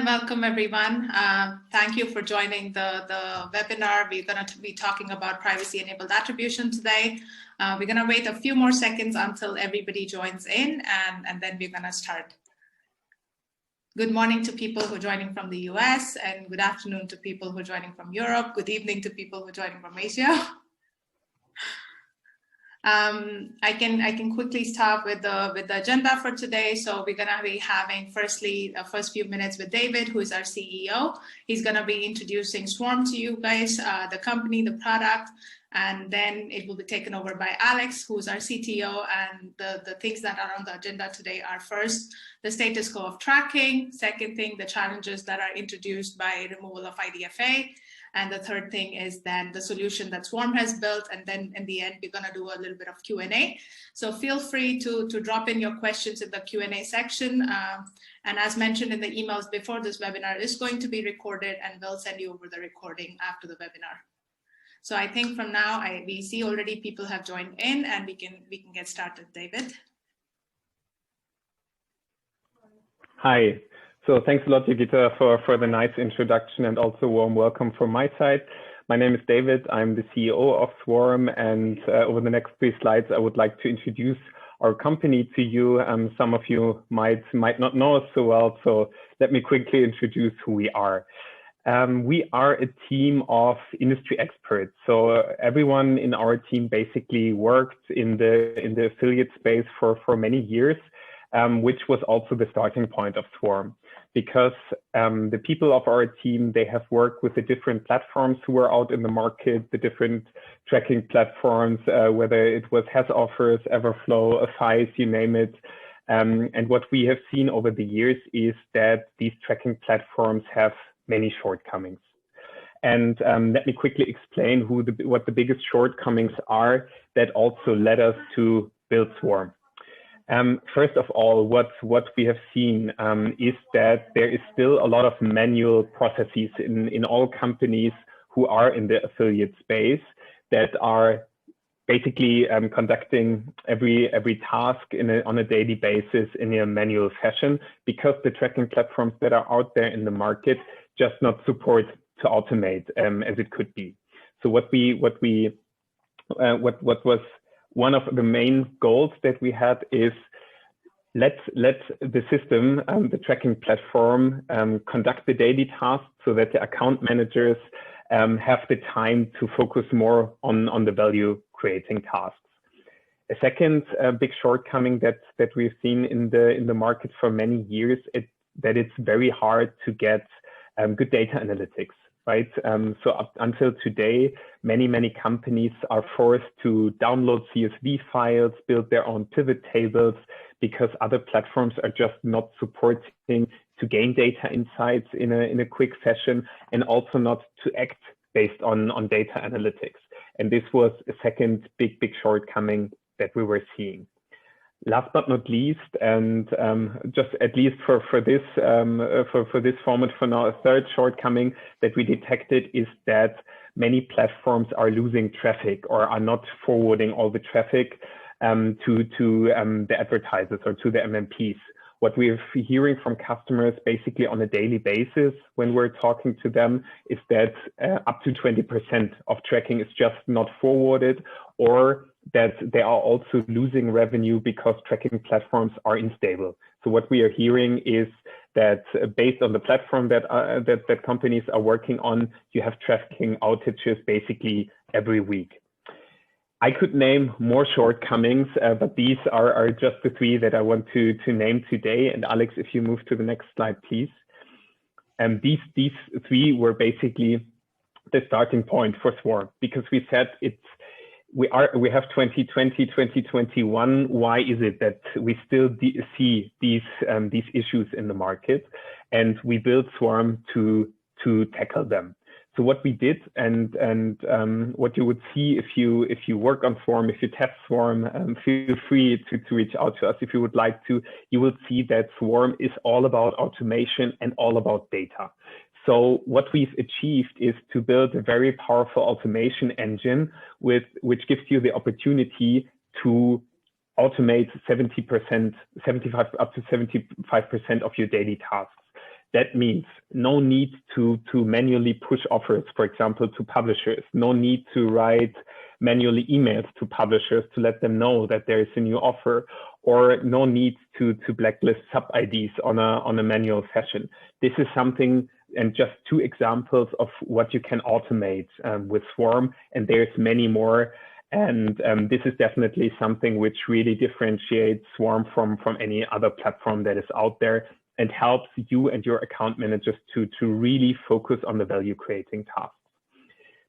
Welcome, everyone. Thank you for joining the webinar. We're going to be talking about privacy-enabled attribution today. We're going to wait a few more seconds until everybody joins in, and then we're going to start. Good morning to people who are joining from the US, and good afternoon to people who are joining from Europe. Good evening to people who are joining from Asia. I can quickly start with the agenda for today. So we're going to be having firstly the first few minutes with David, who is our CEO. He's going to be introducing Swaarm to you guys, the company, the product, and then it will be taken over by Alex, who's our CTO. And the things that are on the agenda today are first, the status quo of tracking. Second thing, the challenges that are introduced by removal of IDFA. And the third thing is then the solution that Swaarm has built. And then in the end, we're going to do a little bit of Q&A. So feel free to drop in your questions in the Q&A section. And as mentioned in the emails before, this webinar is going to be recorded, and we'll send you over the recording after the webinar. So I think from now, we see already people have joined in, and we can get started. David. Hi. So thanks a lot, Yogita, for the nice introduction, and also warm welcome from my side. My name is David. I'm the CEO of Swaarm, and over the next 3 slides, I would like to introduce our company to you. Some of you might not know us so well, so let me quickly introduce who we are. We are a team of industry experts. So everyone in our team basically worked in the affiliate space for many years, which was also the starting point of Swaarm. Because the people of our team, they have worked with the different platforms who are out in the market, the different tracking platforms, whether it was HasOffers, Everflow, Affice, you name it. And what we have seen over the years is that these tracking platforms have many shortcomings. And let me quickly explain what the biggest shortcomings are that also led us to build Swaarm. First of all, what we have seen is that there is still a lot of manual processes in all companies who are in the affiliate space that are basically conducting every task on a daily basis in a manual fashion, because the tracking platforms that are out there in the market just not support to automate as it could be. So what was one of the main goals that we had is let the system, the tracking platform, conduct the daily tasks so that the account managers have the time to focus more on the value creating tasks. A second big shortcoming that we've seen in the market for many years is that it's very hard to get good data analytics. Right. So up until today, many companies are forced to download CSV files, build their own pivot tables, because other platforms are just not supporting to gain data insights in a quick fashion, and also not to act based on data analytics. And this was a second big shortcoming that we were seeing. Last but not least, and just at least for this format for now, a third shortcoming that we detected is that many platforms are losing traffic or are not forwarding all the traffic to the advertisers or to the MMPs. What we're hearing from customers basically on a daily basis when we're talking to them is that up to 20% of tracking is just not forwarded, or that they are also losing revenue because tracking platforms are unstable. So what we are hearing is that based on the platform that companies are working on, you have tracking outages basically every week. I could name more shortcomings, but these are just the 3 that I want to name today. And Alex, if you move to the next slide, please. And these 3 were basically the starting point for Swaarm, because we said we have 2020, 2021. Why is it that we still see these issues in the market? And we built Swaarm to tackle them. So what we did, and what you would see if you work on Swaarm, if you test Swaarm, feel free to reach out to us if you would like to. You will see that Swaarm is all about automation and all about data. So what we've achieved is to build a very powerful automation engine which gives you the opportunity to automate 70%, 75 up to 75% of your daily tasks. That means no need to manually push offers, for example, to publishers, no need to write manually emails to publishers to let them know that there is a new offer, or no need to blacklist sub-IDs on a manual fashion. This is something, and just 2 examples of what you can automate with Swaarm, and there's many more. And this is definitely something which really differentiates Swaarm from any other platform that is out there, and helps you and your account managers to really focus on the value creating tasks.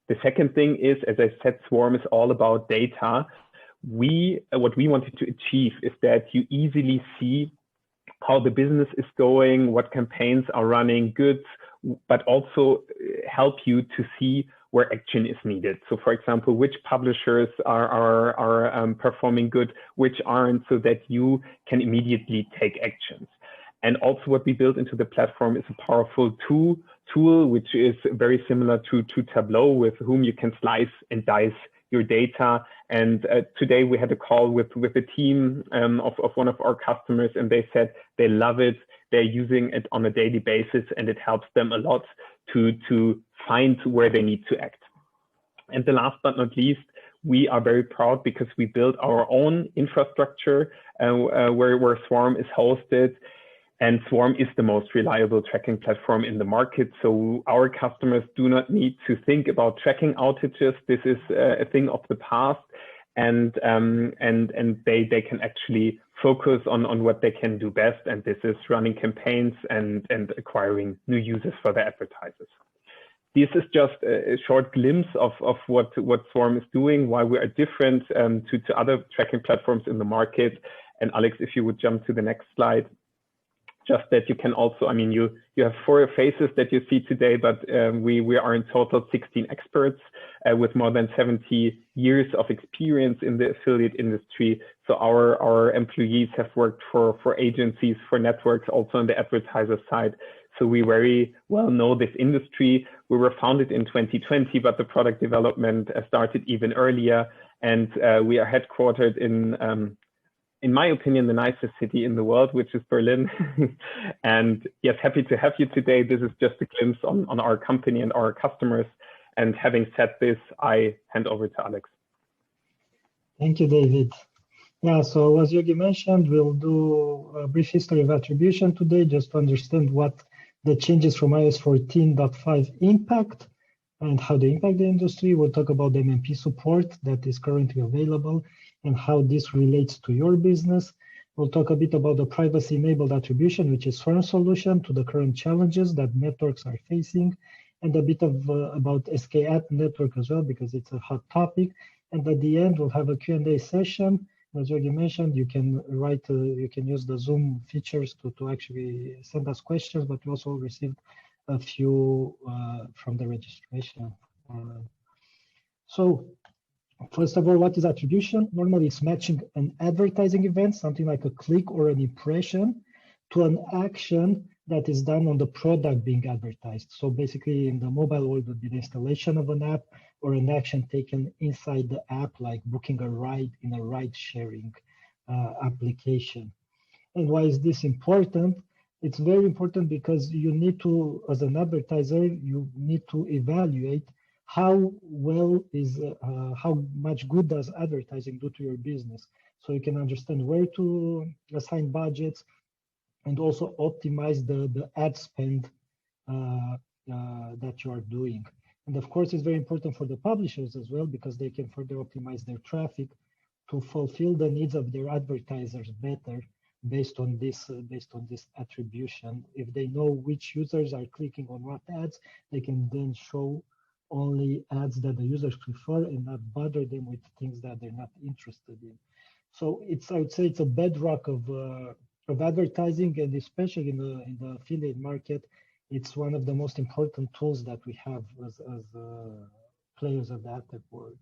The second thing is, as I said, Swaarm is all about data. What we wanted to achieve is that you easily see how the business is going, what campaigns are running good, but also help you to see where action is needed. So for example, which publishers are performing good, which aren't, so that you can immediately take actions. And also what we built into the platform is a powerful tool which is very similar to Tableau, with whom you can slice and dice your data. And today we had a call with a team of one of our customers, and they said they love it. They're using it on a daily basis, and it helps them a lot to find where they need to act. And the last but not least, we are very proud because we built our own infrastructure where Swaarm is hosted. And Swaarm is the most reliable tracking platform in the market. So our customers do not need to think about tracking outages. This is a thing of the past, and they can actually focus on what they can do best. And this is running campaigns and acquiring new users for their advertisers. This is just a short glimpse of what Swaarm is doing, why we are different to other tracking platforms in the market. And Alex, if you would jump to the next slide. Just that you can also, I mean, you have 4 faces that you see today, but we are in total 16 experts with more than 70 years of experience in the affiliate industry. So our employees have worked for agencies, for networks, also on the advertiser side. So we very well know this industry. We were founded in 2020, but the product development started even earlier. And we are headquartered in my opinion, the nicest city in the world, which is Berlin. And yes, happy to have you today. This is just a glimpse on our company and our customers. And having said this, I hand over to Alex. Thank you, David. Yeah, so as Yogi mentioned, we'll do a brief history of attribution today, just to understand what the changes from iOS 14.5 impact and how they impact the industry. We'll talk about the MMP support that is currently available and how this relates to your business. We'll talk a bit about the privacy-enabled attribution, which is Swaarm's solution to the current challenges that networks are facing, and a bit of about SKApp network as well, because it's a hot topic. And at the end, we'll have a Q&A session. As Yogi mentioned, you can you can use the Zoom features to actually send us questions, but we also received a few from the registration. So first of all, what is attribution? Normally it's matching an advertising event, something like a click or an impression, to an action that is done on the product being advertised. So basically in the mobile world would be the installation of an app or an action taken inside the app, like booking a ride in a ride sharing application. And why is this important? It's very important because you need to, as an advertiser, you need to evaluate how well is, how much good does advertising do to your business. So you can understand where to assign budgets and also optimize the ad spend that you are doing. And of course, it's very important for the publishers as well, because they can further optimize their traffic to fulfill the needs of their advertisers better based on this attribution. If they know which users are clicking on what ads, they can then show only ads that the users prefer and not bother them with things that they're not interested in. So I would say it's a bedrock of advertising, and especially in the affiliate market, it's one of the most important tools that we have as players of the ad tech world.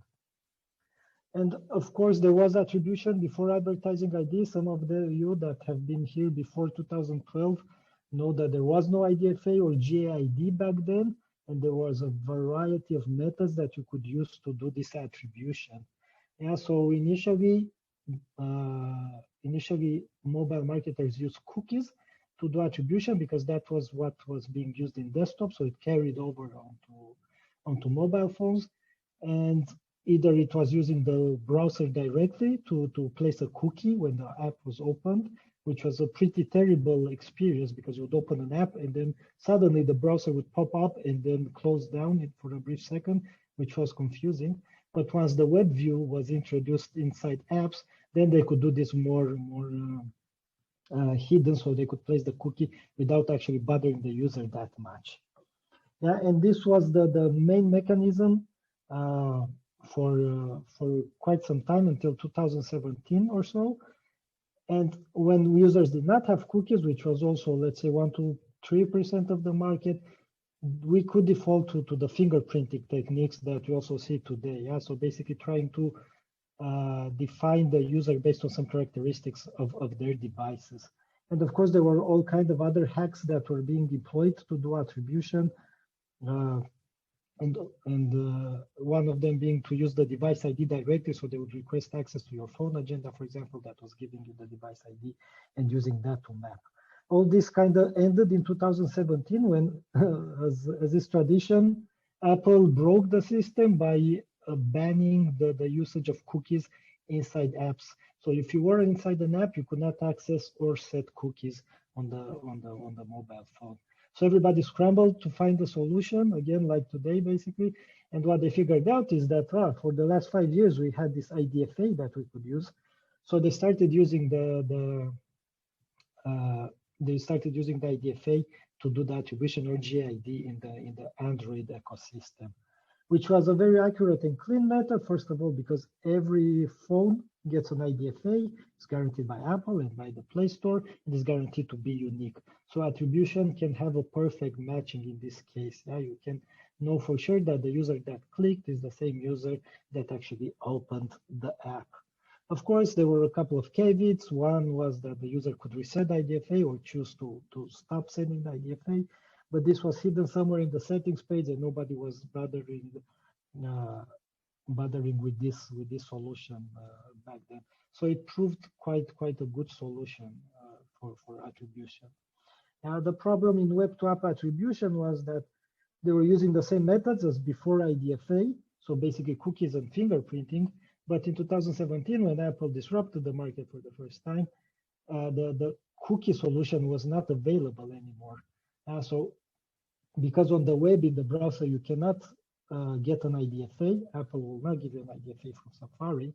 And of course, there was attribution before advertising ID. Some of you that have been here before 2012 know that there was no IDFA or GAID back then, and there was a variety of methods that you could use to do this attribution. Yeah, so initially mobile marketers use cookies to do attribution because that was what was being used in desktop, so it carried over onto mobile phones. And either it was using the browser directly to place a cookie when the app was opened, which was a pretty terrible experience because you would open an app and then suddenly the browser would pop up and then close down for a brief second, which was confusing. But once the web view was introduced inside apps, then they could do this more hidden, so they could place the cookie without actually bothering the user that much. Yeah, and this was the main mechanism for quite some time until 2017 or so. And when users did not have cookies, which was also, let's say, 1 to 3% of the market, we could default to the fingerprinting techniques that we also see today. Yeah, so basically trying to define the user based on some characteristics of their devices. And of course, there were all kinds of other hacks that were being deployed to do attribution. And one of them being to use the device ID directly, so they would request access to your phone agenda, for example, that was giving you the device ID and using that to map. All this kind of ended in 2017 when, as is tradition, Apple broke the system by banning the usage of cookies inside apps. So if you were inside an app, you could not access or set cookies on the mobile phone. So everybody scrambled to find a solution, again, like today, basically. And what they figured out is that for the last 5 years, we had this IDFA that we could use. So they started using the IDFA to do the attribution or GID in the Android ecosystem, which was a very accurate and clean method. First of all, because every phone gets an IDFA, it's guaranteed by Apple and by the Play Store, and is guaranteed to be unique. So attribution can have a perfect matching in this case. Yeah, you can know for sure that the user that clicked is the same user that actually opened the app. Of course, there were a couple of caveats. One was that the user could reset IDFA or choose to stop sending the IDFA, but this was hidden somewhere in the settings page and nobody was bothering with this solution back then. So it proved quite a good solution for attribution. Now the problem in web to app attribution was that they were using the same methods as before IDFA, so basically cookies and fingerprinting. But in 2017, when Apple disrupted the market for the first time, the cookie solution was not available anymore. So because on the web in the browser you cannot get an IDFA, Apple will not give you an IDFA from Safari,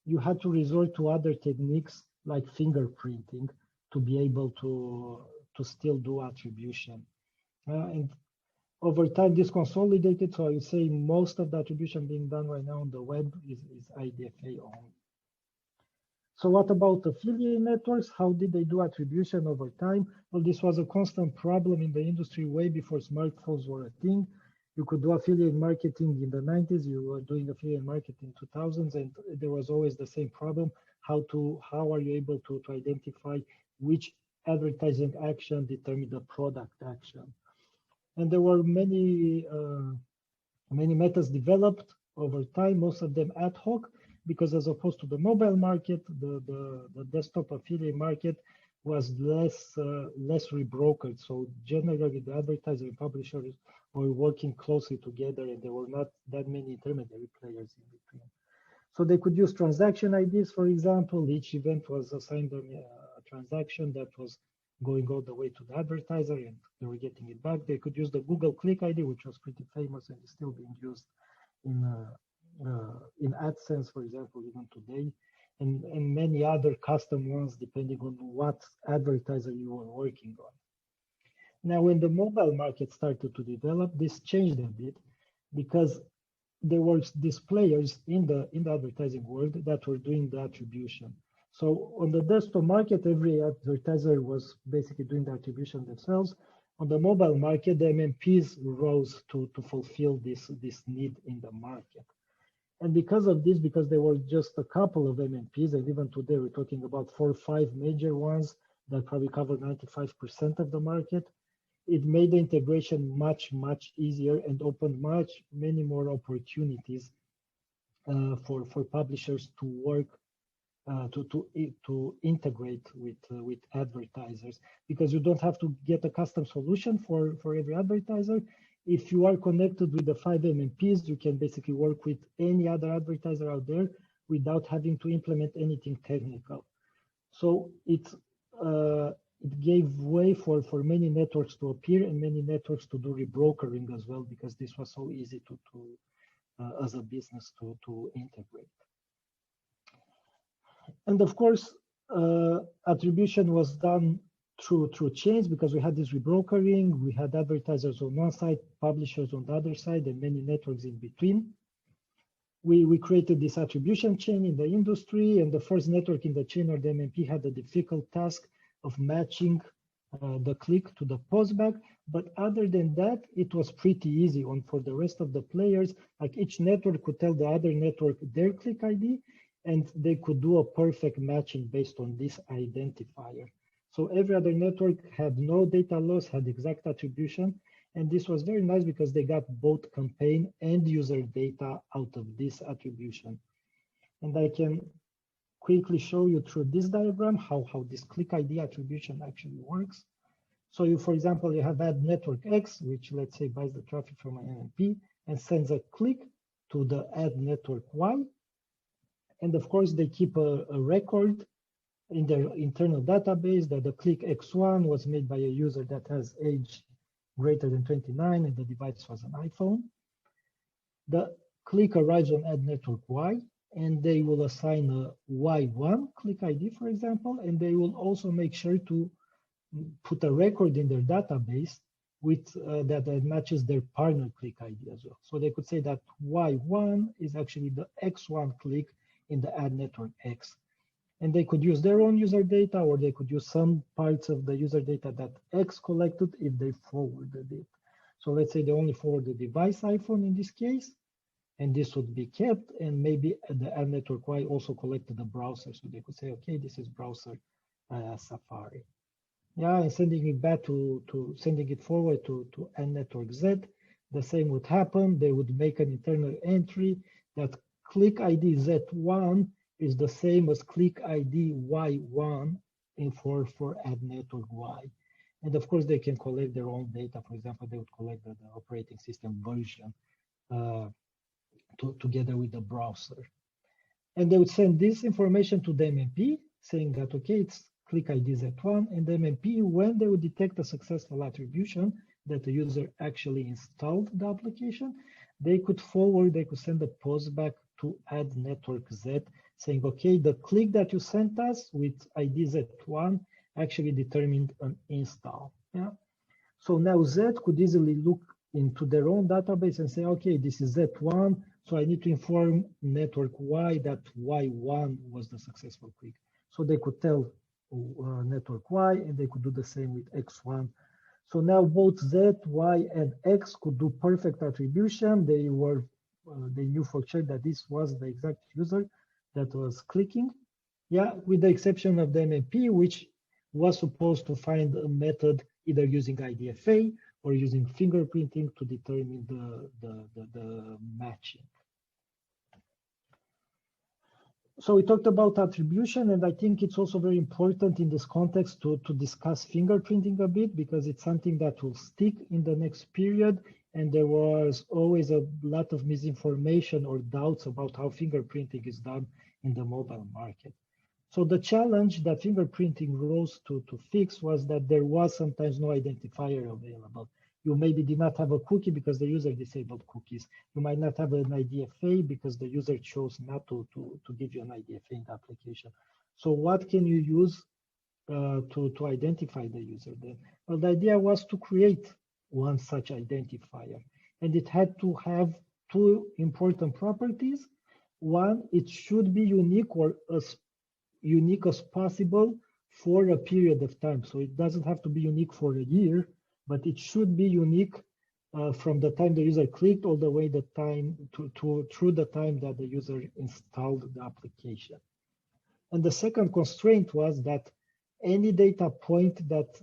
you had to resort to other techniques like fingerprinting to be able to still do attribution. And over time, this consolidated, so I would say most of the attribution being done right now on the web is IDFA only. So what about affiliate networks? How did they do attribution over time? Well, this was a constant problem in the industry way before smartphones were a thing. You could do affiliate marketing in the 90s, you were doing affiliate marketing in 2000s, and there was always the same problem. How are you able to identify which advertising action determine the product action? And there were many methods developed over time, most of them ad hoc, because as opposed to the mobile market, the desktop affiliate market was less rebrokered. So generally, the advertiser and publishers were working closely together, and there were not that many intermediary players in between. So they could use transaction IDs, for example. Each event was assigned a transaction that was going all the way to the advertiser, and they were getting it back. They could use the Google Click ID, which was pretty famous and is still being used in AdSense, for example, even today, and many other custom ones depending on what advertiser you were working on. Now, when the mobile market started to develop, this changed a bit because there were these players in the advertising world that were doing the attribution. So on the desktop market, every advertiser was basically doing the attribution themselves. On the mobile market, the MMPs rose to fulfill this need in the market. And because of this, because there were just a couple of MMPs, and even today we're talking about 4 or 5 major ones that probably cover 95% of the market, it made the integration much easier and opened many more opportunities for publishers to work to integrate with advertisers, because you don't have to get a custom solution for every advertiser. If you are connected with the 5 MMPs, you can basically work with any other advertiser out there without having to implement anything technical. So it gave way for many networks to appear and many networks to do rebrokering as well, because this was so easy to as a business to integrate. And of course, attribution was done through chains, because we had this rebrokering, we had advertisers on one side, publishers on the other side, and many networks in between. We created this attribution chain in the industry, and the first network in the chain, or the MMP, had the difficult task of matching the click to the postback. But other than that, it was pretty easy for the rest of the players. Like, each network could tell the other network their click ID, and they could do a perfect matching based on this identifier. So every other network had no data loss, had exact attribution. And this was very nice because they got both campaign and user data out of this attribution. And I can quickly show you through this diagram how this click ID attribution actually works. So you, for example, you have ad network X, which, let's say, buys the traffic from an MMP and sends a click to the ad network Y. And of course, they keep a record in their internal database that the click X1 was made by a user that has age greater than 29 and the device was an iPhone. The click arrives on ad network Y, and they will assign a Y1 click ID, for example, and they will also make sure to put a record in their database with that matches their partner click ID as well. So they could say that Y1 is actually the X1 click in the ad network X. And they could use their own user data, or they could use some parts of the user data that X collected if they forwarded it. So let's say they only forward the device iPhone in this case, and this would be kept, and maybe the ad network Y also collected the browser. So they could say, okay, this is browser Safari. Yeah, and sending it back sending it forward to ad network Z, the same would happen. They would make an internal entry that click ID Z1 is the same as click ID Y1 for ad network Y. And of course, they can collect their own data. For example, they would collect the operating system version together with the browser. And they would send this information to the MMP, saying that, okay, it's click ID Z1, and the MMP, when they would detect a successful attribution that the user actually installed the application, they could send a post back to ad network Z, saying, okay, the click that you sent us with ID Z1 actually determined an install. Yeah. So now Z could easily look into their own database and say, okay, this is Z1, so I need to inform network Y that Y1 was the successful click. So they could tell network Y, and they could do the same with X1. So now both Z, Y, and X could do perfect attribution. They knew for sure that this was the exact user that was clicking. Yeah, with the exception of the MMP, which was supposed to find a method either using IDFA or using fingerprinting to determine the matching. So we talked about attribution, and I think it's also very important in this context to discuss fingerprinting a bit, because it's something that will stick in the next period. And there was always a lot of misinformation or doubts about how fingerprinting is done in the mobile market. So the challenge that fingerprinting rose to fix was that there was sometimes no identifier available. You maybe did not have a cookie because the user disabled cookies. You might not have an IDFA because the user chose not to give you an IDFA in the application. So what can you use to identify the user then? Well, the idea was to create one such identifier, and it had to have two important properties. One, it should be unique, or as unique as possible for a period of time. So it doesn't have to be unique for a year, but it should be unique from the time the user clicked all the way through the time that the user installed the application. And the second constraint was that any data point that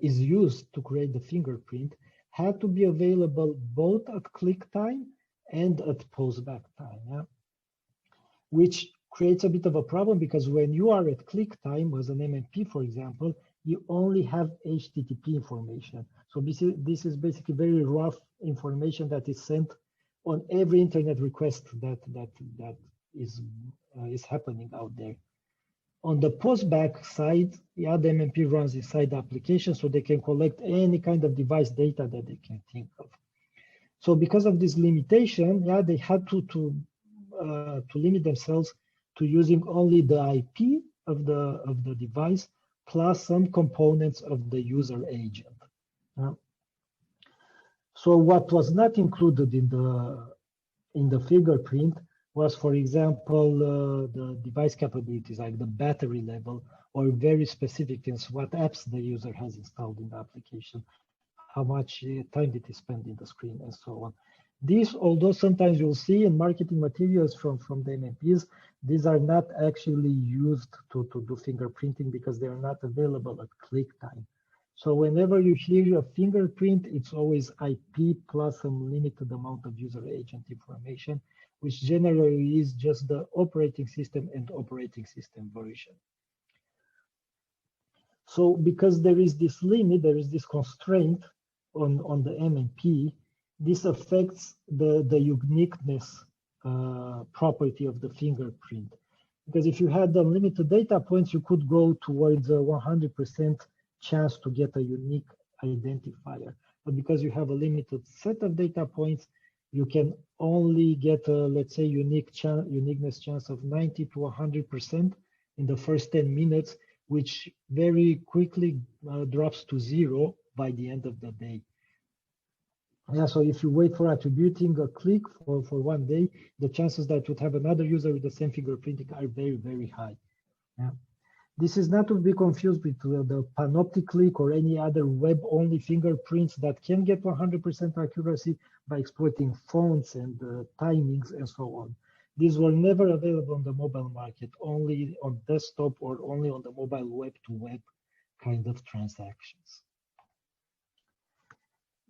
is used to create the fingerprint had to be available both at click time and at postback time, yeah? Which creates a bit of a problem because when you are at click time as an MMP, for example, you only have HTTP information. So this is basically very rough information that is sent on every internet request that is happening out there. On the postback side, yeah, the MMP runs inside the application, so they can collect any kind of device data that they can think of. So because of this limitation, yeah, they had to limit themselves to using only the IP of the device plus some components of the user agent. So what was not included in the fingerprint was, for example, the device capabilities like the battery level, or very specific things, what apps the user has installed in the application, how much time did he spend in the screen, and so on. These, although sometimes you'll see in marketing materials from the MMPs, these are not actually used to do fingerprinting because they are not available at click time. So whenever you hear a fingerprint, it's always IP plus some limited amount of user agent information, which generally is just the operating system and operating system version. So because there is this limit, there is this constraint on the MMP, this affects the uniqueness property of the fingerprint. Because if you had unlimited data points, you could go towards a 100% chance to get a unique identifier. But because you have a limited set of data points, you can only get a, let's say, uniqueness chance of 90 to 100% in the first 10 minutes, which very quickly drops to 0 by the end of the day. Yeah, so if you wait for attributing a click for 1 day, the chances that you would have another user with the same fingerprinting are very, very high. Yeah. This is not to be confused with the panoptic click or any other web-only fingerprints that can get 100% accuracy by exploiting fonts and timings and so on. These were never available on the mobile market, only on desktop or only on the mobile web-to-web kind of transactions.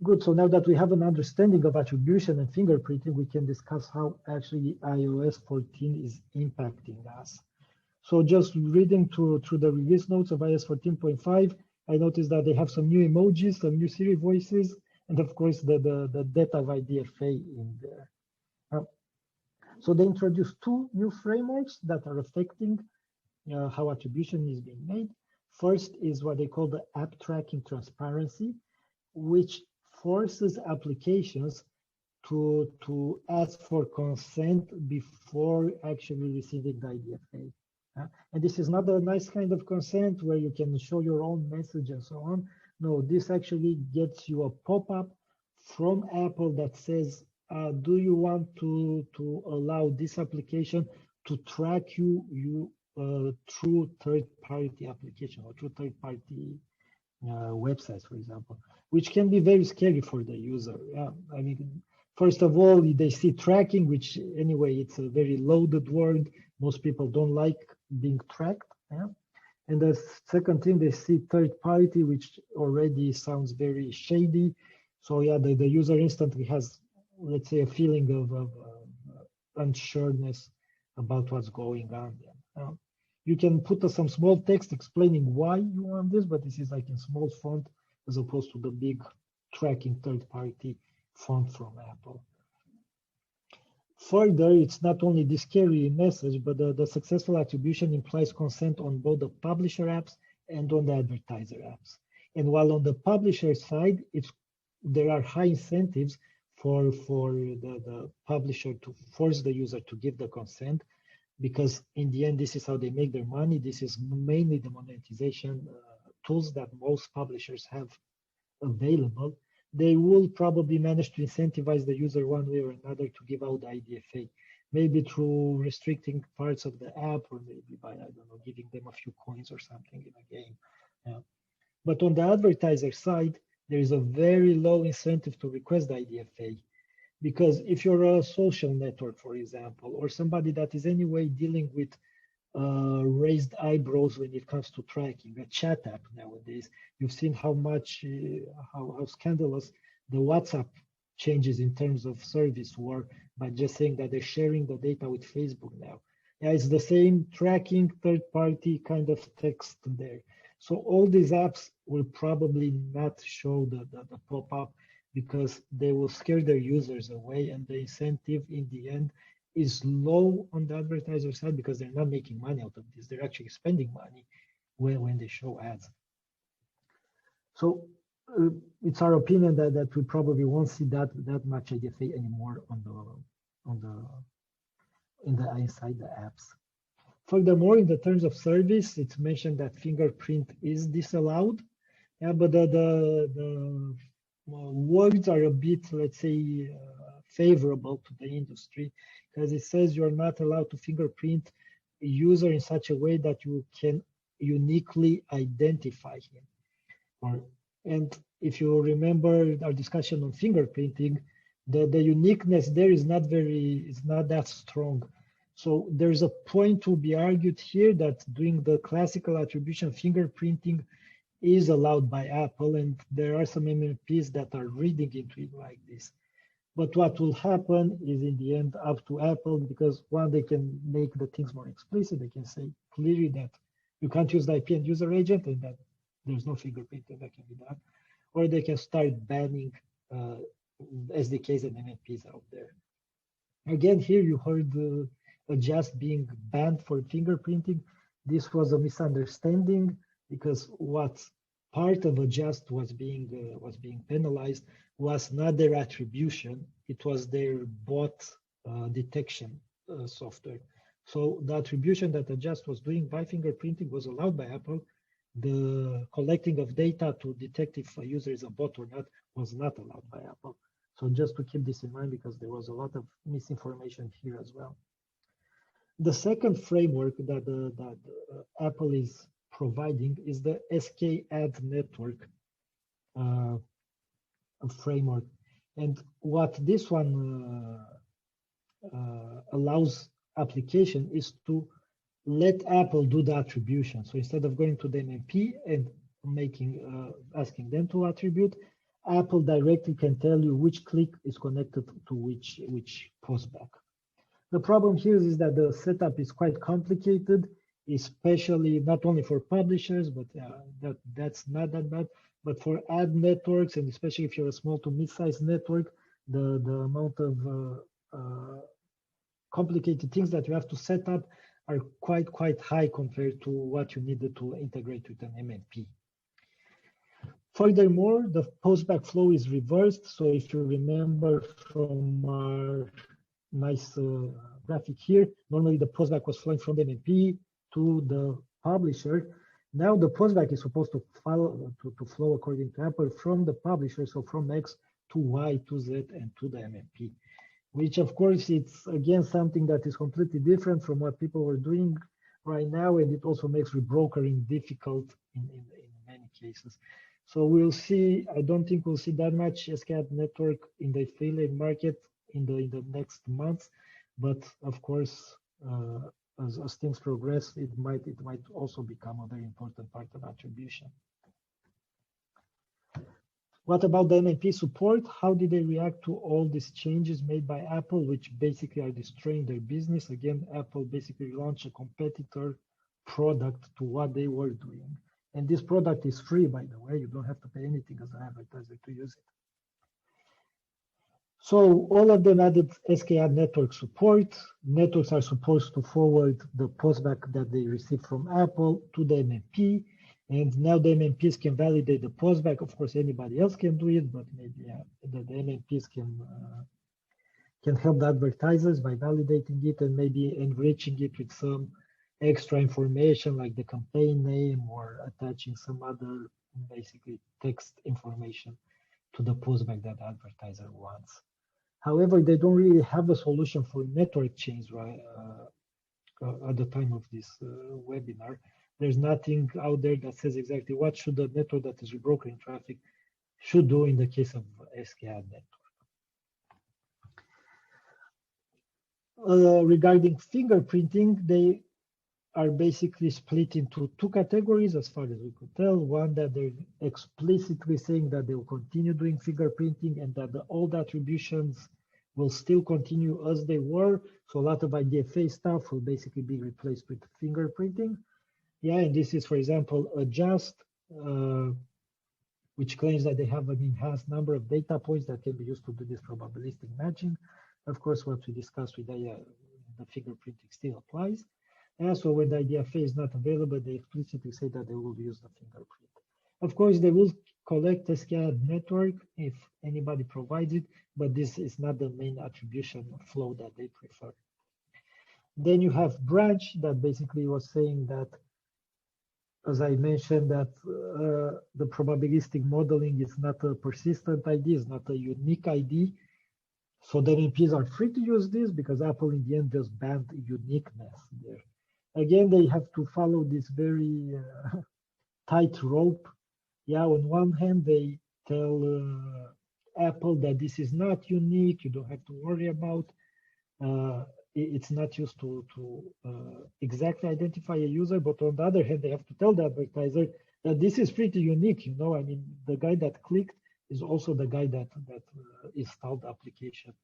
Good, so now that we have an understanding of attribution and fingerprinting, we can discuss how actually iOS 14 is impacting us. So just reading through the release notes of iOS 14.5, I noticed that they have some new emojis, some new Siri voices, and of course the data of IDFA in there. So they introduced 2 new frameworks that are affecting how attribution is being made. First is what they call the app tracking transparency, which forces applications to ask for consent before actually receiving the IDFA. And this is not a nice kind of consent where you can show your own message and so on. No, this actually gets you a pop-up from Apple that says, do you want to allow this application to track you through third-party application or through third-party websites, for example, which can be very scary for the user. Yeah, I mean, first of all, they see tracking, which anyway, it's a very loaded word. Most people don't like being tracked. Yeah? And the second thing, they see third party, which already sounds very shady. So yeah, the user instantly has, let's say, a feeling of unsureness about what's going on there. You can put some small text explaining why you want this, but this is like in small font as opposed to the big tracking third-party font from Apple. Further, it's not only the scary message, but the successful attribution implies consent on both the publisher apps and on the advertiser apps. And while on the publisher side, there are high incentives for the publisher to force the user to give the consent, because in the end, this is how they make their money. This is mainly the monetization tools that most publishers have available. They will probably manage to incentivize the user one way or another to give out the IDFA, maybe through restricting parts of the app, or maybe by, I don't know, giving them a few coins or something in a game. Yeah. But on the advertiser side, there is a very low incentive to request the IDFA. Because if you're a social network, for example, or somebody that is anyway dealing with raised eyebrows when it comes to tracking, a chat app nowadays, you've seen how much, how scandalous the WhatsApp changes in terms of service were by just saying that they're sharing the data with Facebook now. Yeah, it's the same tracking third-party kind of text there. So all these apps will probably not show the pop-up because they will scare their users away, and the incentive in the end is low on the advertiser side because they're not making money out of this. They're actually spending money when they show ads. So it's our opinion that we probably won't see that much IDFA anymore inside the apps. Furthermore, in the terms of service, it's mentioned that fingerprint is disallowed. Yeah, but the words are a bit, let's say, favorable to the industry, because it says you're not allowed to fingerprint a user in such a way that you can uniquely identify him. And if you remember our discussion on fingerprinting, the uniqueness there is not that strong. So there's a point to be argued here that doing the classical attribution fingerprinting is allowed by Apple, and there are some MMPs that are reading into it like this. But what will happen is in the end up to Apple, because one, they can make the things more explicit. They can say clearly that you can't use the IP and user agent and that there's no fingerprinting that can be done. Or they can start banning SDKs and MMPs out there. Again, here you heard Adjust being banned for fingerprinting. This was a misunderstanding because what part of Adjust was being penalized was not their attribution, it was their bot detection software. So the attribution that Adjust was doing by fingerprinting was allowed by Apple. The collecting of data to detect if a user is a bot or not was not allowed by Apple. So just to keep this in mind, because there was a lot of misinformation here as well. The second framework that Apple is providing is the SKAd network framework. And what this one allows application is to let Apple do the attribution. So instead of going to the MMP and asking them to attribute, Apple directly can tell you which click is connected to which postback. The problem here is that the setup is quite complicated, especially not only for publishers, but that's not that bad, but for ad networks, and especially if you're a small to mid-sized network, the amount of complicated things that you have to set up are quite high compared to what you needed to integrate with an MMP. Furthermore, the postback flow is reversed. So if you remember from our nice graphic here, normally the postback was flowing from the MMP to the publisher. Now the postback is supposed to flow according to Apple from the publisher, so from X to Y to Z and to the MMP, which of course it's again something that is completely different from what people were doing right now, and it also makes rebrokering difficult in many cases. So we'll see. I don't think we'll see that much SKAd network in the affiliate market in the next months, but of course, as things progress, it might also become a very important part of attribution. What about the MMP support? How did they react to all these changes made by Apple, which basically are destroying their business? Again, Apple basically launched a competitor product to what they were doing. And this product is free, by the way. You don't have to pay anything as an advertiser to use it. So all of them added SKAd network support. Networks are supposed to forward the postback that they receive from Apple to the MMP. And now the MMPs can validate the postback. Of course, anybody else can do it, but maybe the MMPs can help the advertisers by validating it and maybe enriching it with some extra information like the campaign name or attaching some other basically text information to the postback that the advertiser wants. However, they don't really have a solution for network change right at the time of this webinar. There's nothing out there that says exactly what should the network that is rebrokering traffic should do in the case of SKAd network. Regarding fingerprinting, they are basically split into two categories as far as we could tell. One, that they're explicitly saying that they will continue doing fingerprinting and that the old attributions will still continue as they were. So a lot of IDFA stuff will basically be replaced with fingerprinting. Yeah, and this is, for example, Adjust, which claims that they have an enhanced number of data points that can be used to do this probabilistic matching. Of course, what we discussed with the fingerprinting still applies. And so when the IDFA is not available, they explicitly say that they will use the fingerprint. Of course, they will collect SKAd network if anybody provides it, but this is not the main attribution flow that they prefer. Then you have branch that basically was saying that, as I mentioned, that the probabilistic modeling is not a persistent ID, it's not a unique ID. So the MPs are free to use this because Apple in the end just banned uniqueness there. Again, they have to follow this very tight rope. Yeah, on one hand, they tell Apple that this is not unique, you don't have to worry about. It's not used to exactly identify a user, but on the other hand, they have to tell the advertiser that this is pretty unique. You know, I mean, the guy that clicked is also the guy that installed the application.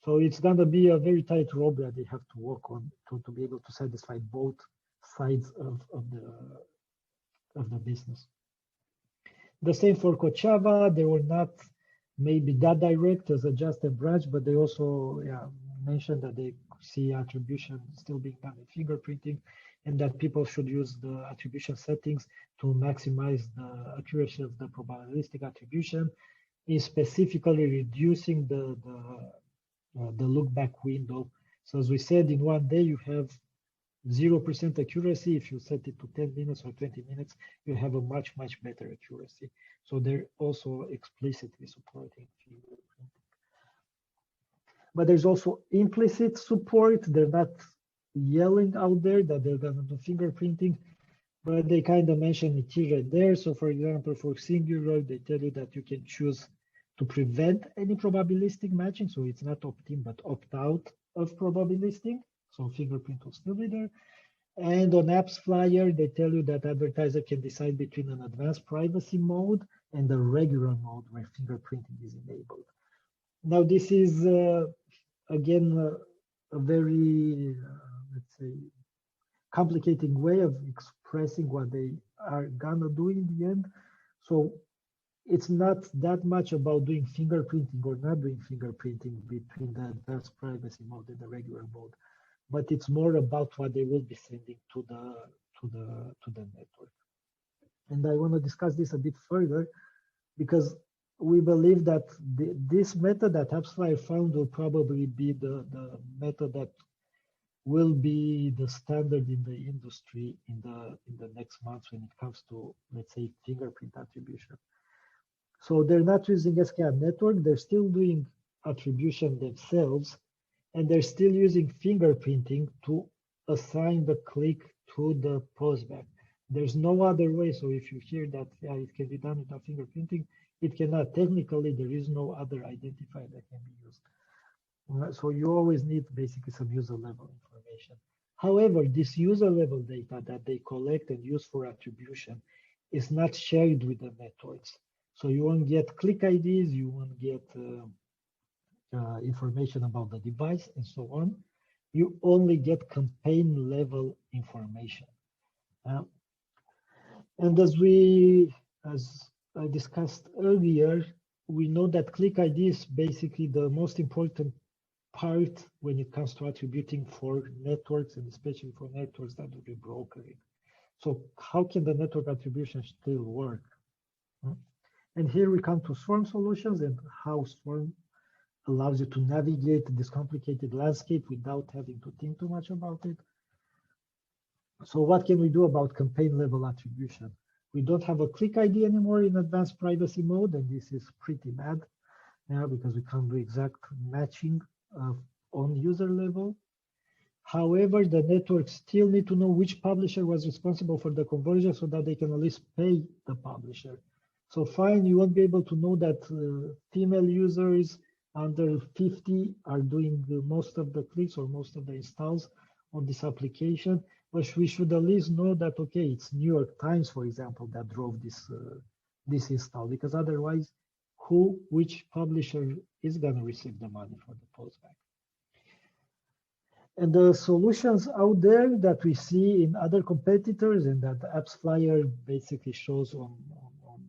So it's going to be a very tight rope that they have to work on to be able to satisfy both sides of the business. The same for Kochava. They were not maybe that direct as Adjust and Branch, but they also mentioned that they see attribution still being done in fingerprinting, and that people should use the attribution settings to maximize the accuracy of the probabilistic attribution, in specifically reducing the look back window. So as we said, in one day you have 0% accuracy. If you set it to 10 minutes or 20 minutes, you have a much better accuracy. So they're also explicitly supporting fingerprinting. But there's also implicit support. They're not yelling out there that they're going to do fingerprinting, but they kind of mention it here and there. So for example, for Singular, they tell you that you can choose to prevent any probabilistic matching. So it's not opt-in, but opt-out of probabilistic. So fingerprint will still be there. And on Apps Flyer, they tell you that advertiser can decide between an advanced privacy mode and the regular mode where fingerprinting is enabled. Now, this is, again, a very, let's say, complicated way of expressing what they are gonna do in the end. So it's not that much about doing fingerprinting or not doing fingerprinting between the advanced privacy mode and the regular mode, but it's more about what they will be sending to the network. And I want to discuss this a bit further because we believe that this method that AppsFlyer found will probably be the method that will be the standard in the industry in the next months when it comes to, let's say, fingerprint attribution. So they're not using SKAd network, they're still doing attribution themselves, and they're still using fingerprinting to assign the click to the postback. There's no other way. So if you hear that it can be done without fingerprinting, it cannot. Technically, there is no other identifier that can be used. So you always need basically some user level information. However, this user level data that they collect and use for attribution is not shared with the networks. So you won't get click IDs, you won't get information about the device and so on. You only get campaign level information. And as I discussed earlier, we know that click ID is basically the most important part when it comes to attributing for networks, and especially for networks that do the brokering. So how can the network attribution still work? And here we come to Swaarm solutions and how Swaarm allows you to navigate this complicated landscape without having to think too much about it. So what can we do about campaign level attribution? We don't have a click ID anymore in advanced privacy mode, and this is pretty bad because we can't do exact matching on user level. However, the networks still need to know which publisher was responsible for the conversion so that they can at least pay the publisher. So fine, you won't be able to know that female users under 50 are doing most of the clicks or most of the installs on this application, but we should at least know that, okay, it's New York Times, for example, that drove this install, because otherwise, which publisher is going to receive the money for the postback. And the solutions out there that we see in other competitors and that the Apps Flyer basically shows on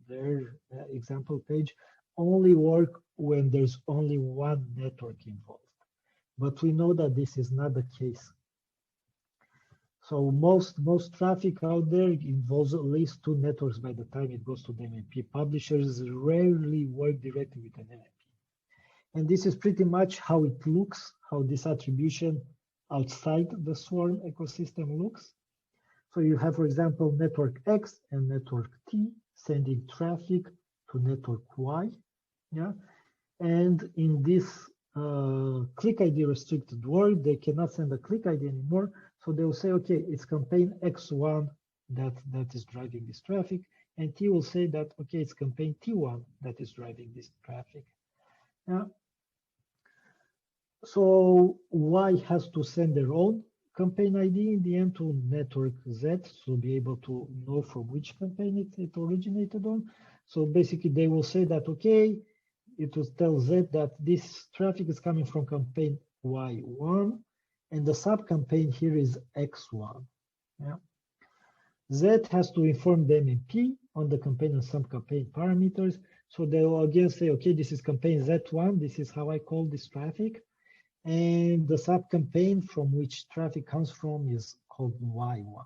their example page only work when there's only one network involved. But we know that this is not the case. So most traffic out there involves at least two networks by the time it goes to the MMP. Publishers rarely work directly with an MMP. And this is pretty much how it looks, how this attribution outside the Swaarm ecosystem looks. So you have, for example, network X and network T sending traffic to network Y. Yeah, and in this click ID restricted world, they cannot send a click ID anymore. So they will say, okay, it's campaign X1 that is driving this traffic, and T will say that, okay, it's campaign T1 that is driving this traffic. Yeah. So Y has to send their own campaign ID in the end to network Z to be able to know from which campaign it originated on. So basically they will say that, okay, it will tell Z that this traffic is coming from campaign Y1 and the sub-campaign here is X1. Yeah. Z has to inform the MMP on the campaign and sub-campaign parameters. So they will again say, okay, this is campaign Z1, this is how I call this traffic. And the sub-campaign from which traffic comes from is called Y1.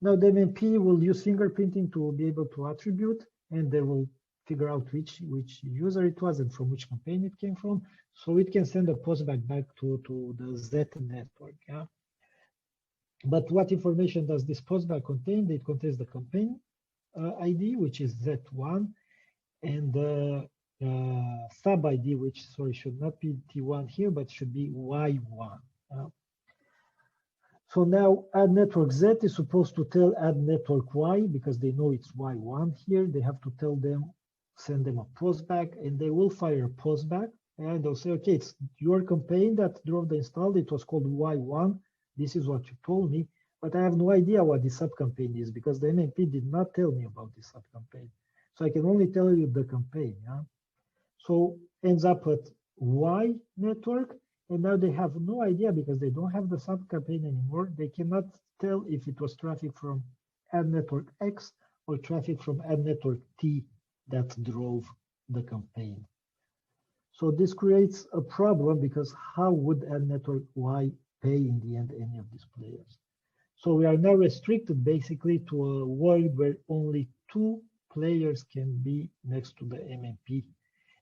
Now the MMP will use fingerprinting to be able to attribute, and they will figure out which user it was and from which campaign it came from, so it can send a postback back to the Z network. Yeah. But what information does this postback contain? It contains the campaign ID, which is Z1, and the sub ID, which should not be T1 here, but should be Y1. So now add network Z is supposed to tell add network Y, because they know it's Y1 here. They have to tell them, send them a postback, and they will fire a postback. And they'll say, okay, it's your campaign that drove the install. It was called Y1. This is what you told me, but I have no idea what the sub-campaign is because the MMP did not tell me about the sub-campaign. So I can only tell you the campaign. Yeah. So ends up at Y network, and now they have no idea because they don't have the sub-campaign anymore. They cannot tell if it was traffic from ad network X or traffic from ad network T that drove the campaign. So this creates a problem because how would ad network Y pay in the end any of these players? So we are now restricted basically to a world where only two players can be next to the MMP.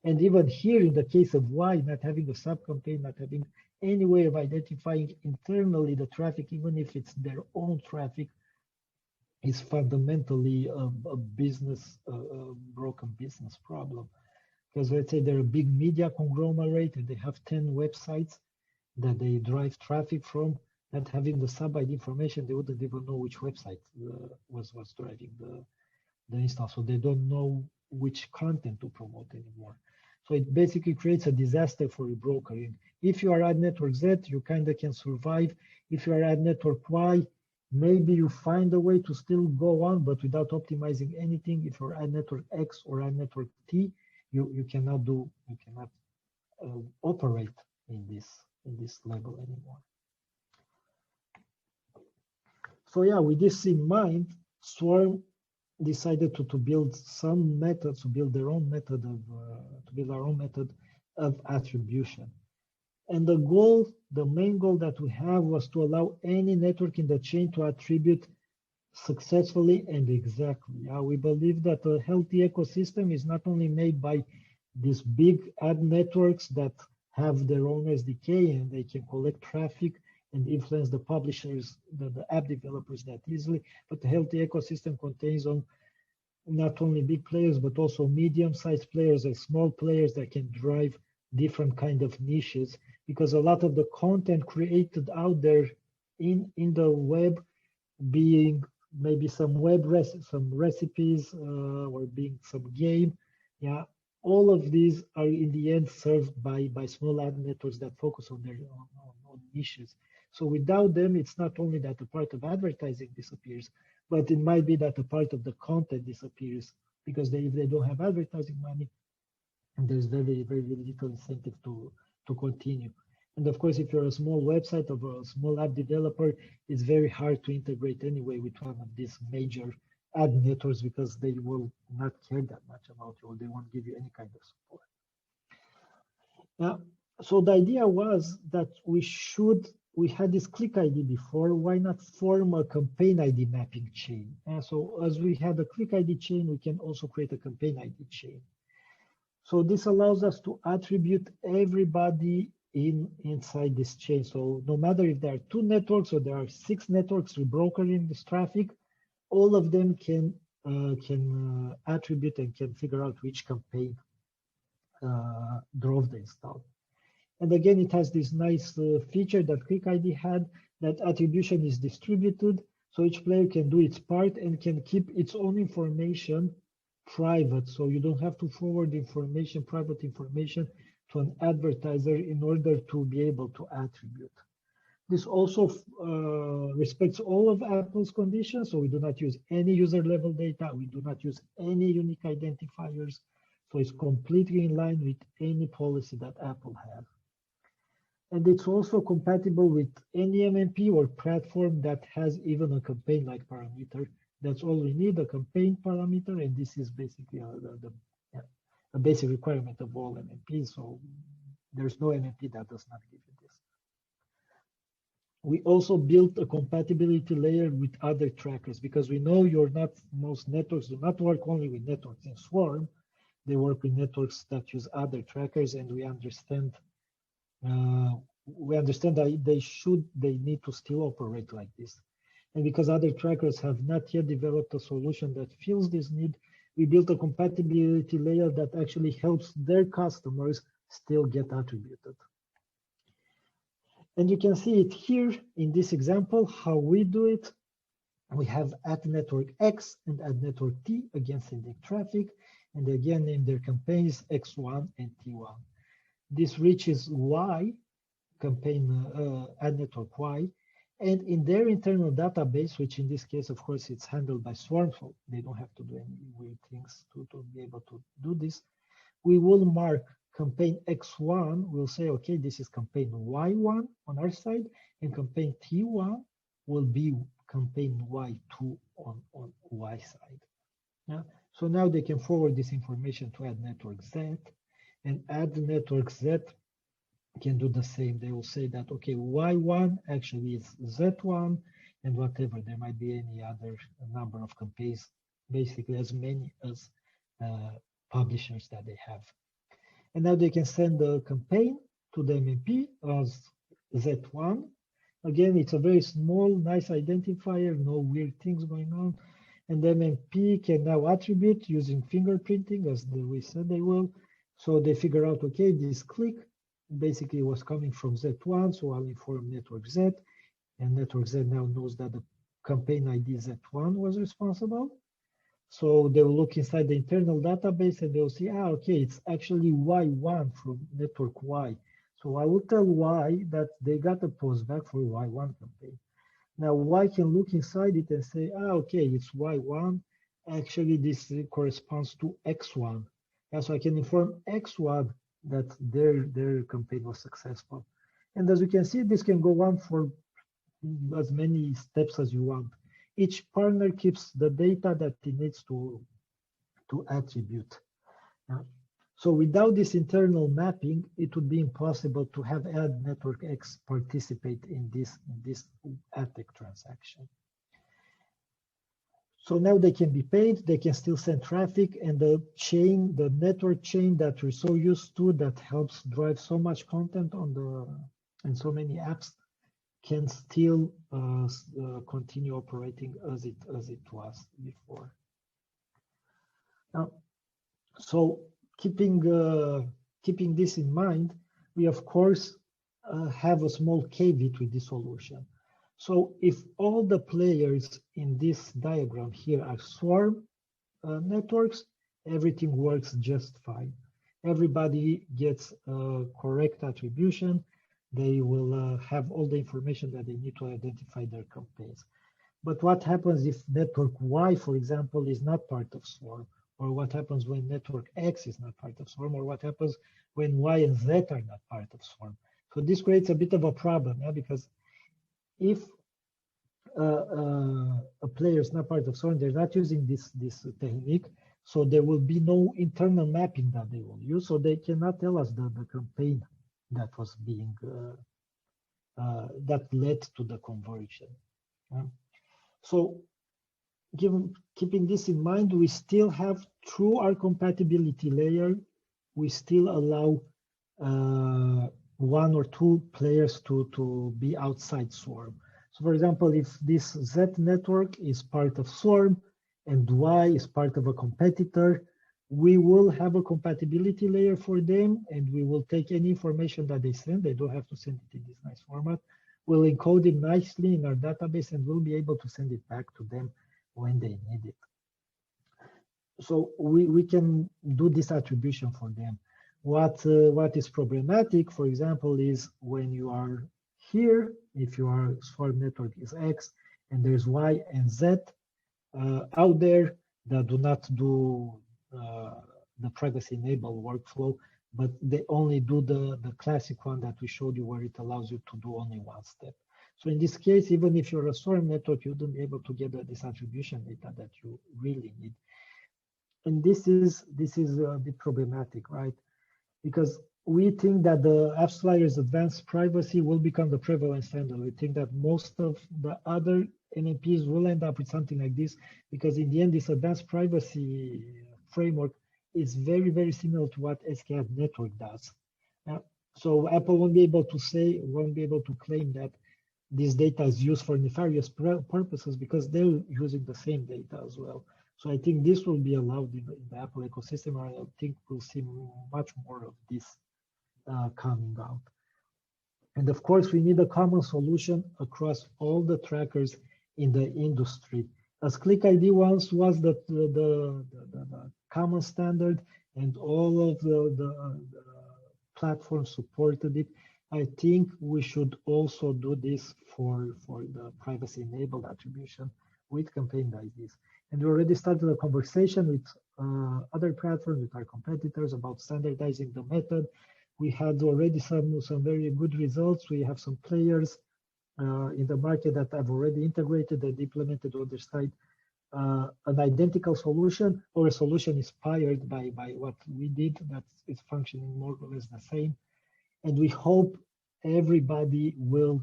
And even here in the case of Y, not having a sub-campaign, not having any way of identifying internally the traffic, even if it's their own traffic, is fundamentally a business, broken business problem. Because let's say they're a big media conglomerate and they have 10 websites that they drive traffic from, not having the sub-ID information, they wouldn't even know which website was driving the install. So they don't know which content to promote anymore. So it basically creates a disaster for a broker. And if you are ad network Z, you kind of can survive. If you are ad network Y, maybe you find a way to still go on, but without optimizing anything. If you're ad network X or ad network T, you cannot operate in this level anymore. So yeah, with this in mind, Swaarm decided to build some methods, to build our own method of attribution. And the main goal that we have was to allow any network in the chain to attribute successfully and exactly. We believe that a healthy ecosystem is not only made by these big ad networks that have their own SDK and they can collect traffic and influence the publishers, the app developers that easily, but the healthy ecosystem contains on not only big players, but also medium-sized players and small players that can drive different kind of niches, because a lot of the content created out there in the web, being maybe some recipes or being some game, yeah, all of these are in the end served by small ad networks that focus on their on niches. So without them, it's not only that a part of advertising disappears, but it might be that a part of the content disappears, because if they don't have advertising money, and there's very, very little incentive to continue. And of course, if you're a small website or a small app developer, it's very hard to integrate anyway with one of these major ad networks because they will not care that much about you, or they won't give you any kind of support. So the idea was that we had this click ID before, why not form a campaign ID mapping chain? So as we had a click ID chain, we can also create a campaign ID chain. So this allows us to attribute everybody inside this chain. So no matter if there are 2 networks or there are 6 networks rebrokering this traffic, all of them can attribute and can figure out which campaign drove the install. And again, it has this nice feature that Click ID had, that attribution is distributed, so each player can do its part and can keep its own information private. So you don't have to forward information, private information, to an advertiser in order to be able to attribute. This also respects all of Apple's conditions, so we do not use any user level data, we do not use any unique identifiers, so it's completely in line with any policy that Apple has. And it's also compatible with any MMP or platform that has even a campaign-like parameter. That's all we need, a campaign parameter, and this is basically a basic requirement of all MMPs, so there's no MMP that does not give you this. We also built a compatibility layer with other trackers because we know most networks do not work only with networks in Swaarm, they work with networks that use other trackers, and we understand that they need to still operate like this. And because other trackers have not yet developed a solution that fills this need, we built a compatibility layer that actually helps their customers still get attributed. And you can see it here in this example, how we do it. We have ad network X and ad network T again sending traffic, and again name their campaigns X1 and T1. This reaches Y, campaign ad network Y, and in their internal database, which in this case, of course, it's handled by Swaarm, so they don't have to do any weird things to be able to do this, we will mark campaign X1, we'll say, okay, this is campaign Y1 on our side, and campaign T1 will be campaign Y2 on Y side. Yeah? So now they can forward this information to ad network Z, and ad network Z can do the same. They will say that, okay, Y1 actually is Z1, and whatever, there might be any other number of campaigns, basically as many as publishers that they have. And now they can send the campaign to the MMP as Z1. Again, it's a very small, nice identifier, no weird things going on. And the MMP can now attribute using fingerprinting, as we said they will. So they figure out, okay, this click basically was coming from Z1, so I'll inform network Z, and network Z now knows that the campaign ID Z1 was responsible. So they will look inside the internal database and they'll see, okay, it's actually Y1 from network Y. So I will tell Y that they got a postback for Y1 campaign. Now Y can look inside it and say, okay, it's Y1. Actually, this corresponds to X1. And so I can inform X1 that their campaign was successful. And as you can see, this can go on for as many steps as you want. Each partner keeps the data that it needs to attribute. So without this internal mapping, it would be impossible to have ad network X participate in this AdTech transaction. So now they can be paid, they can still send traffic, and the network chain that we're so used to that helps drive so much content and so many apps can still continue operating as it was before. Now, so keeping this in mind, we of course have a small caveat with this solution. So if all the players in this diagram here are Swaarm networks, everything works just fine. Everybody gets correct attribution. They will have all the information that they need to identify their campaigns. But what happens if network Y, for example, is not part of Swaarm, or what happens when network X is not part of Swarm, or what happens when Y and Z are not part of Swarm. So this creates a bit of a problem, yeah, because if a player is not part of Swarm, they're not using this technique, so there will be no internal mapping that they will use, so they cannot tell us the campaign that was being that led to the conversion. So keeping this in mind, we still have, through our compatibility layer, we still allow one or two players to be outside Swarm. So for example, if this Z network is part of Swarm and Y is part of a competitor, we will have a compatibility layer for them, and we will take any information that they send. They don't have to send it in this nice format. We'll encode it nicely in our database, and we'll be able to send it back to them when they need it. So we can do this attribution for them. What is problematic, for example, is when you are here, if your Swarm network is X and there's Y and Z out there that do not do the privacy enabled workflow, but they only do the classic one that we showed you, where it allows you to do only one step. So in this case, even if you're a Swarm network, you wouldn't be able to get this attribution data that you really need. And this is a bit problematic, right? Because we think that the AppsFlyer's advanced privacy will become the prevalent standard. We think that most of the other MMPs will end up with something like this, because in the end, this advanced privacy framework is very, very similar to what SKAd network does. So Apple won't be able to claim that this data is used for nefarious purposes, because they're using the same data as well. So I think this will be allowed in the Apple ecosystem, and I think we'll see much more of this coming out. And of course, we need a common solution across all the trackers in the industry. As ClickID once was the common standard, and all of the platforms supported it, I think we should also do this for the privacy-enabled attribution with campaign IDs. And we already started a conversation with other platforms, with our competitors, about standardizing the method. We had already some very good results. We have some players in the market that have already integrated and implemented on their side an identical solution, or a solution inspired by what we did, that is functioning more or less the same. And we hope everybody will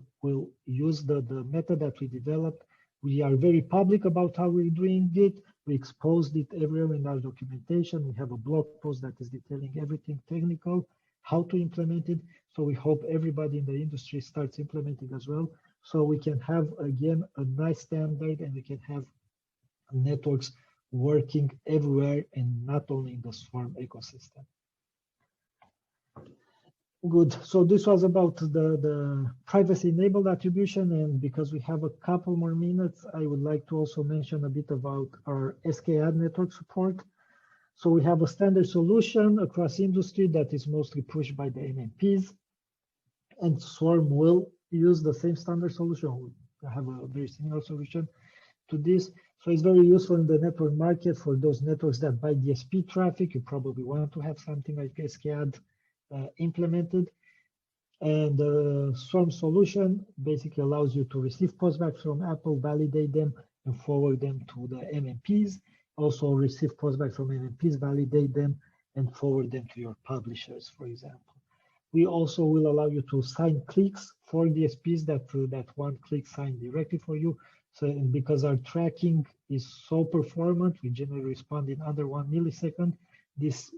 use the method that we developed. We are very public about how we're doing it. We exposed it everywhere in our documentation. We have a blog post that is detailing everything technical, how to implement it. So we hope everybody in the industry starts implementing as well, so we can have, again, a nice standard, and we can have networks working everywhere and not only in the Swarm ecosystem. Good. So this was about the privacy-enabled attribution, and because we have a couple more minutes, I would like to also mention a bit about our SKAd network support. So we have a standard solution across industry that is mostly pushed by the MMPs, and Swarm will use the same standard solution. We have a very similar solution to this. So it's very useful in the network market for those networks that buy DSP traffic. You probably want to have something like SKAd implemented. And the Swarm solution basically allows you to receive postbacks from Apple, validate them, and forward them to the MMPs. Also receive postbacks from MMPs, validate them, and forward them to your publishers, for example. We also will allow you to sign clicks for DSPs that one click sign directly for you. So, and because our tracking is so performant, we generally respond in under 1 millisecond. This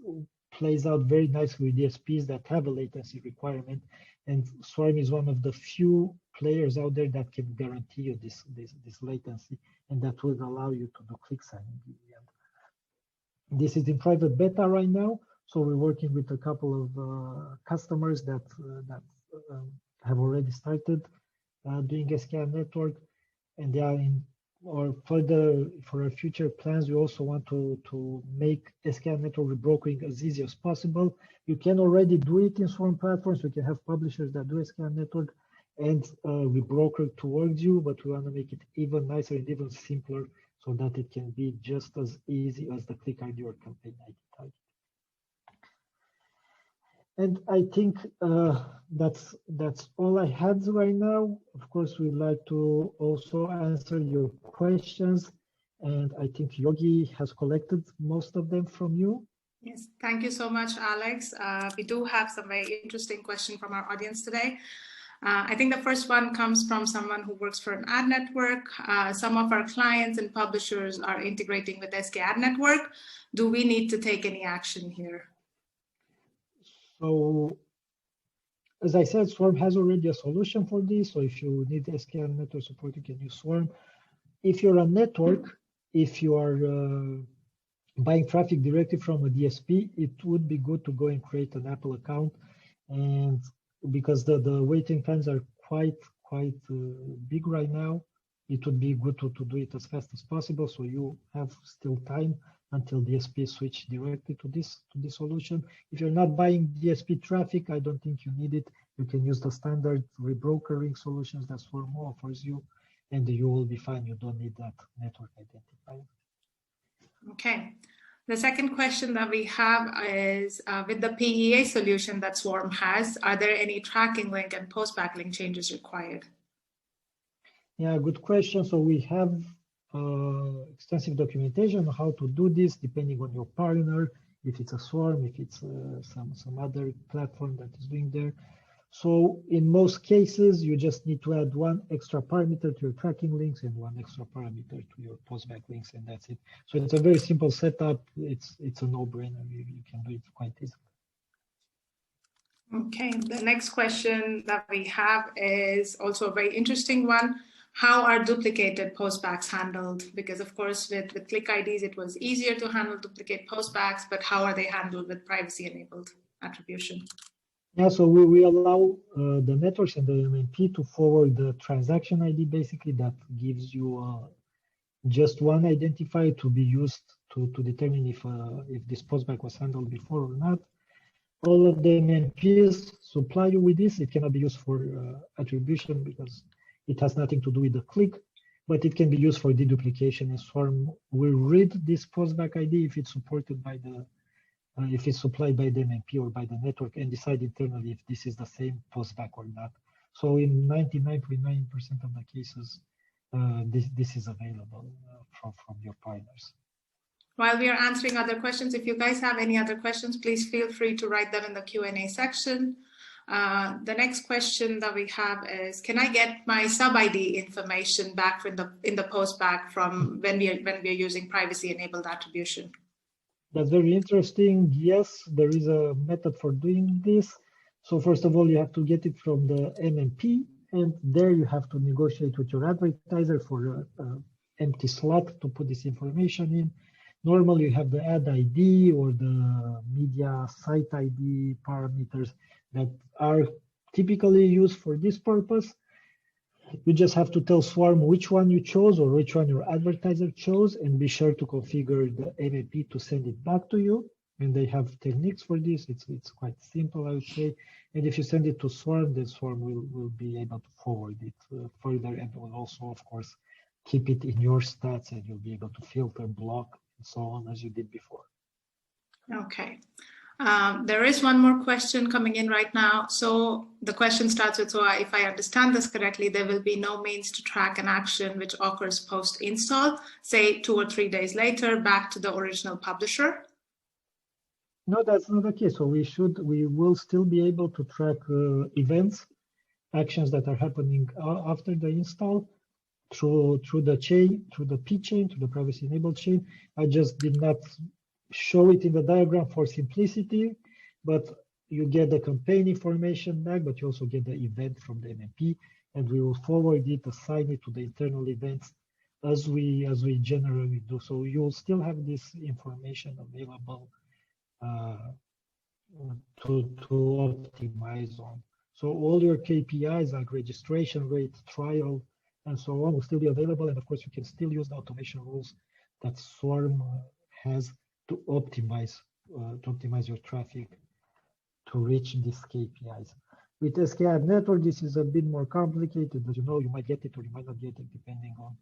plays out very nicely with DSPs that have a latency requirement, and Swarm is one of the few players out there that can guarantee you this latency, and that will allow you to do click signing in the end. This is in private beta right now, so we're working with a couple of customers that have already started doing SKAd network, and they are in. Or for our future plans, we also want to make SKAd network rebrokering as easy as possible. You can already do it in Swarm platforms. We can have publishers that do SKAd network and rebroker towards you, but we want to make it even nicer and even simpler, so that it can be just as easy as the click ID or campaign ID target. And I think that's all I had right now. Of course, we'd like to also answer your questions, and I think Yogi has collected most of them from you. Yes, thank you so much, Alex. We do have some very interesting questions from our audience today. I think the first one comes from someone who works for an ad network. Some of our clients and publishers are integrating with SK Ad Network. Do we need to take any action here? So, as I said, Swaarm has already a solution for this. So if you need SK Ad Network support, you can use Swaarm. If you're a network, if you are buying traffic directly from a DSP, it would be good to go and create an Apple account, and because the waiting times are quite big right now, it would be good to do it as fast as possible, so you have still time until DSP switch directly to this solution. If you're not buying DSP traffic, I don't think you need it. You can use the standard rebrokering solutions that Swaarm offers you, and you will be fine. You don't need that network identifier. Okay. The second question that we have is, with the PEA solution that Swaarm has, are there any tracking link and post backlink changes required? Yeah, good question. So we have extensive documentation on how to do this, depending on your partner, if it's a Swaarm, if it's some other platform that is doing there. So in most cases, you just need to add one extra parameter to your tracking links and one extra parameter to your postback links, and that's it. So it's a very simple setup. It's a no-brainer. You can do it quite easily. Okay, the next question that we have is also a very interesting one. How are duplicated postbacks handled? Because of course, with click IDs, it was easier to handle duplicate postbacks, but how are they handled with privacy-enabled attribution? Yeah, so we allow the networks and the MMP to forward the transaction ID, basically, that gives you just one identifier to be used to determine if this postback was handled before or not. All of the MMPs supply you with this. It cannot be used for attribution because it has nothing to do with the click, but it can be used for deduplication. And Swaarm will read this postback ID if it's supported by the if it's supplied by the MMP or by the network, and decide internally if this is the same postback or not. So in 99.9% of the cases, this is available from your partners. While we are answering other questions, if you guys have any other questions, please feel free to write them in the Q&A section. The next question that we have is, can I get my sub ID information back in the postback from when we are using privacy-enabled attribution? That's very interesting. Yes, there is a method for doing this. So first of all, you have to get it from the MMP, and there you have to negotiate with your advertiser for an empty slot to put this information in. Normally, you have the ad ID or the media site ID parameters that are typically used for this purpose. You just have to tell Swaarm which one you chose or which one your advertiser chose, and be sure to configure the MMP to send it back to you. And they have techniques for this. It's quite simple, I would say. And if you send it to Swaarm, then Swaarm will be able to forward it further, and will also, of course, keep it in your stats, and you'll be able to filter, block, and so on as you did before. Okay. There is one more question coming in right now. So the question starts with, so if I understand this correctly, there will be no means to track an action which occurs post-install, say 2 or 3 days later, back to the original publisher? No, that's not the case. So we will still be able to track events, actions that are happening after the install through the chain, through the P chain, through the privacy-enabled chain. I just did not show it in the diagram for simplicity, but you get the campaign information back, but you also get the event from the MMP, and we will forward it, assign it to the internal events as we generally do. So you'll still have this information available to optimize on. So all your KPIs like registration rate, trial, and so on will still be available. And of course, you can still use the automation rules that Swaarm has to optimize your traffic to reach these KPIs. With SK Ad Network, this is a bit more complicated, but you might get it or you might not get it depending on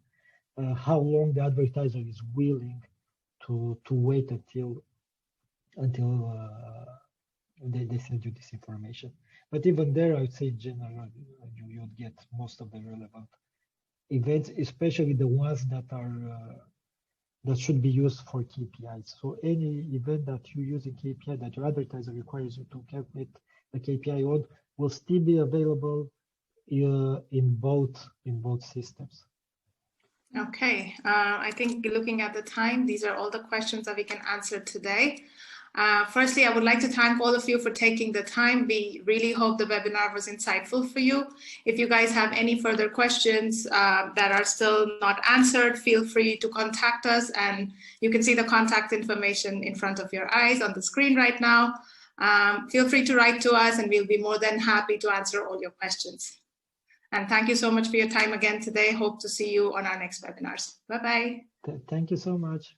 how long the advertiser is willing to wait until they send you this information. But even there, I would say in general, you'd get most of the relevant events, especially the ones that are that should be used for KPIs. So any event that you use in KPI that your advertiser requires you to calculate the KPI on will still be available in both systems. Okay, I think looking at the time, these are all the questions that we can answer today. Firstly, I would like to thank all of you for taking the time. We really hope the webinar was insightful for you. If you guys have any further questions that are still not answered, feel free to contact us, and you can see the contact information in front of your eyes on the screen right now. Feel free to write to us and we'll be more than happy to answer all your questions. And thank you so much for your time again today. Hope to see you on our next webinars. Bye-bye. Thank you so much.